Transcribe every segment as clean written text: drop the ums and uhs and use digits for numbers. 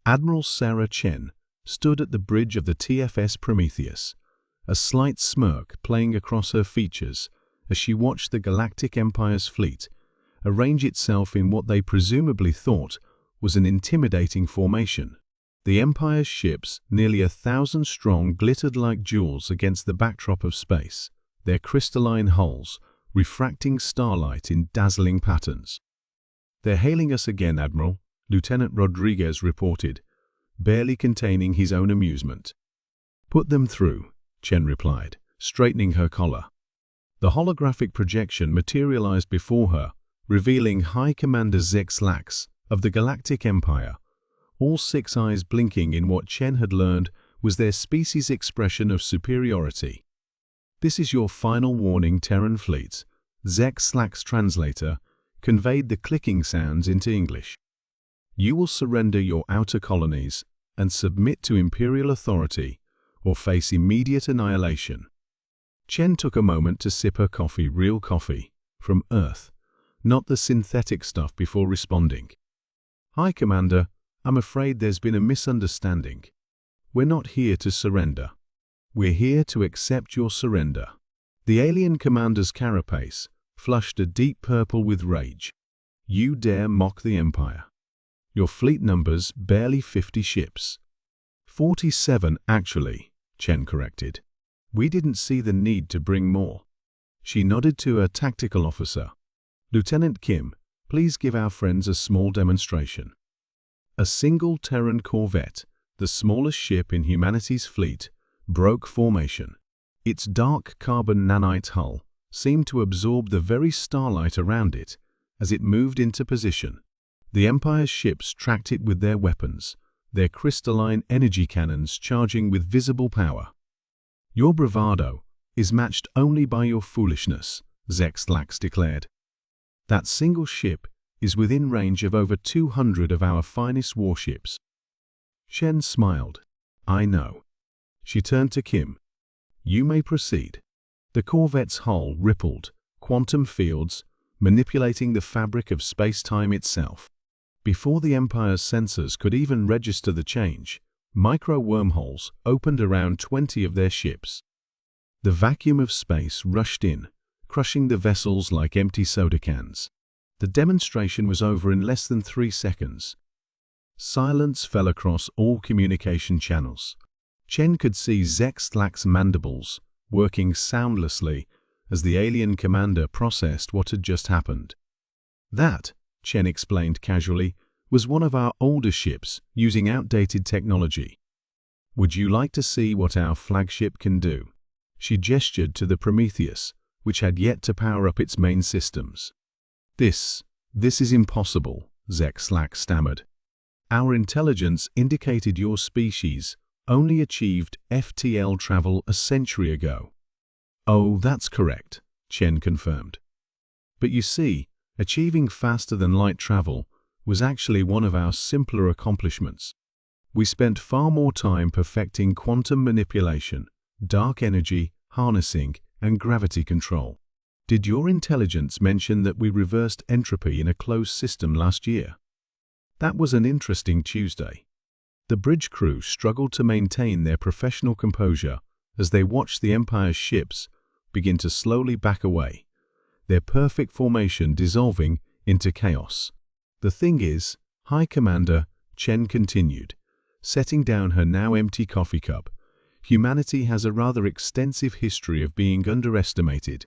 Admiral Sarah Chen stood at the bridge of the TFS Prometheus, a slight smirk playing across her features as she watched the Galactic Empire's fleet arrange itself in what they presumably thought was an intimidating formation. The Empire's ships, nearly 1,000 strong, glittered like jewels against the backdrop of space, their crystalline hulls refracting starlight in dazzling patterns. "They're hailing us again, Admiral," Lieutenant Rodriguez reported, barely containing his own amusement. "Put them through," Chen replied, straightening her collar. The holographic projection materialized before her, revealing High Commander Zex Lax of the Galactic Empire, all 6 eyes blinking in what Chen had learned was their species' expression of superiority. "This is your final warning, Terran fleets," Zex Lax translator conveyed the clicking sounds into English. "You will surrender your outer colonies and submit to Imperial authority or face immediate annihilation." Chen took a moment to sip her coffee, real coffee, from Earth, not the synthetic stuff, before responding. "Hi, Commander, I'm afraid there's been a misunderstanding. We're not here to surrender. We're here to accept your surrender." The alien commander's carapace flushed a deep purple with rage. "You dare mock the Empire? Your fleet numbers barely 50 ships." 47, actually, Chen corrected. "We didn't see the need to bring more." She nodded to her tactical officer. "Lieutenant Kim, please give our friends a small demonstration." A single Terran corvette, the smallest ship in humanity's fleet, broke formation. Its dark carbon nanite hull seemed to absorb the very starlight around it as it moved into position. The Empire's ships tracked it with their weapons, their crystalline energy cannons charging with visible power. "Your bravado is matched only by your foolishness," Zex Lax declared. "That single ship is within range of over 200 of our finest warships." Chen smiled. "I know." She turned to Kim. "You may proceed." The corvette's hull rippled, quantum fields, manipulating the fabric of space-time itself. Before the Empire's sensors could even register the change, micro-wormholes opened around 20 of their ships. The vacuum of space rushed in, crushing the vessels like empty soda cans. The demonstration was over in less than 3 seconds. Silence fell across all communication channels. Chen could see Zex Lax's mandibles working soundlessly as the alien commander processed what had just happened. "That," Chen explained casually, "was one of our older ships using outdated technology. Would you like to see what our flagship can do?" She gestured to the Prometheus, which had yet to power up its main systems. This is impossible," Zex Lax stammered. "Our intelligence indicated your species only achieved FTL travel a century ago." "Oh, that's correct," Chen confirmed. "But you see, achieving faster-than-light travel was actually one of our simpler accomplishments. We spent far more time perfecting quantum manipulation, dark energy, harnessing, and gravity control. Did your intelligence mention that we reversed entropy in a closed system last year?" That was an interesting Tuesday. The bridge crew struggled to maintain their professional composure as they watched the Empire's ships begin to slowly back away, their perfect formation dissolving into chaos. "The thing is, High Commander," Chen continued, setting down her now empty coffee cup, "humanity has a rather extensive history of being underestimated.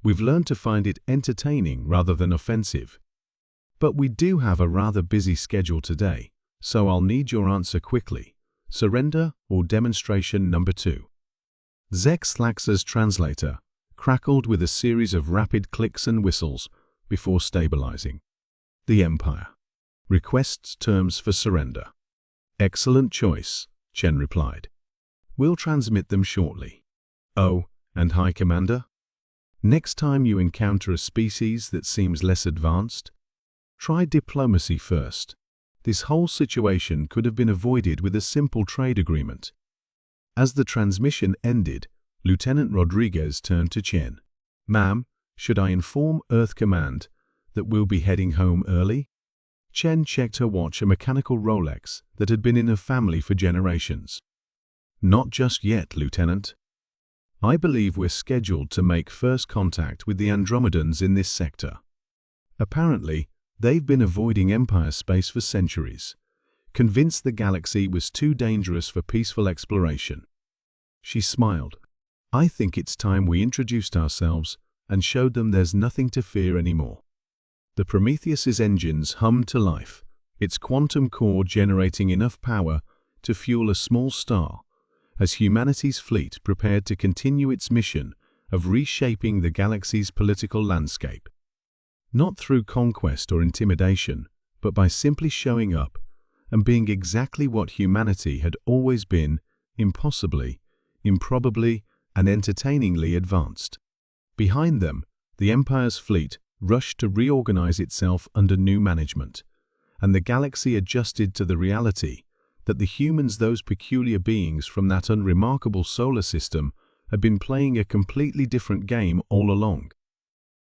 We've learned to find it entertaining rather than offensive. But we do have a rather busy schedule today, so I'll need your answer quickly. Surrender or demonstration number 2. Zex Lax's translator crackled with a series of rapid clicks and whistles before stabilizing. "The Empire requests terms for surrender." "Excellent choice," Chen replied. "We'll transmit them shortly." "Oh, and High Commander? Next time you encounter a species that seems less advanced, try diplomacy first. This whole situation could have been avoided with a simple trade agreement." As the transmission ended, Lieutenant Rodriguez turned to Chen. "Ma'am, should I inform Earth Command that we'll be heading home early?" Chen checked her watch, a mechanical Rolex that had been in her family for generations. "Not just yet, Lieutenant. I believe we're scheduled to make first contact with the Andromedans in this sector. Apparently, they've been avoiding Empire space for centuries, convinced the galaxy was too dangerous for peaceful exploration." She smiled. "I think it's time we introduced ourselves and showed them there's nothing to fear anymore." The Prometheus's engines hummed to life, its quantum core generating enough power to fuel a small star, as humanity's fleet prepared to continue its mission of reshaping the galaxy's political landscape. Not through conquest or intimidation, but by simply showing up and being exactly what humanity had always been: impossibly, improbably, and entertainingly advanced. Behind them, the Empire's fleet rushed to reorganize itself under new management, and the galaxy adjusted to the reality that the humans, those peculiar beings from that unremarkable solar system, had been playing a completely different game all along.